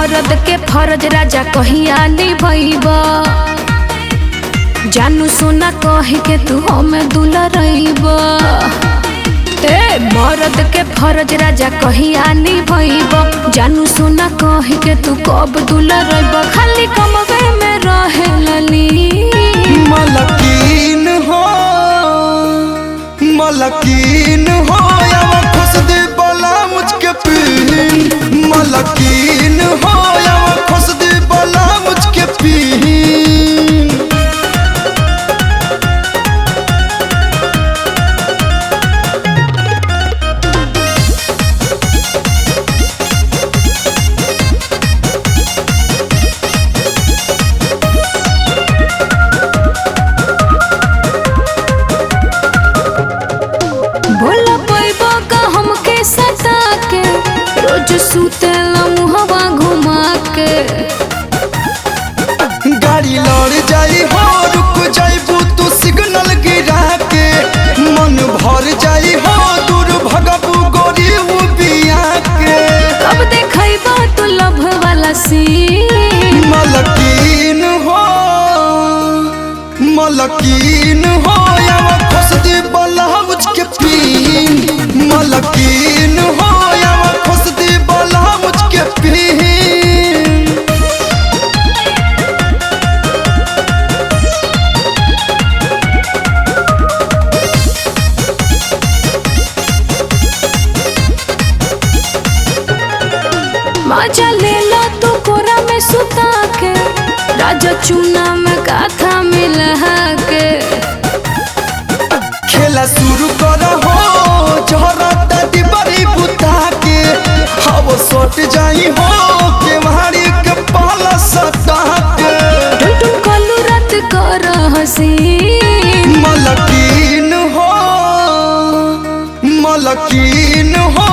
मरद के फरज राजा कहिया निभैबा जानू सोना कही के तू हमें दुलरैबा मरद के फरज राजा कहिया निभैबा जानू सोना कही के तू कब दुलरैबा खाली कमवे में रहे लली मलकीन हो मलकीन हो या खुश दे बला मुझके पीन मलकीन हो या खुश दे बला मुझके पीन बोला पैबा का हमके सता के रोज सुतेला मुहवा घुमा के गाड़ी लड़ जाई हो रुक जाइबू तू सिग्नल गिरा के मन भर जाई हो दूर भगबू गोरी बिया के कब देखैबा तू लभ वाला सीन मलकीन हो मलकीन हो या खुश दे बला मुझके पीन मलकीन हो या खुश दे बला मुझके पीन मजा ले लो तू कोरा में सुता के राजा चूना में गाथा मिला के खेला शुरू कर हो जहरा दादी बड़ी बुता के हव सट जाई हो के मारी के पाला सता के टुन कलू रात कर हसी मलकीन हो मलकीन हो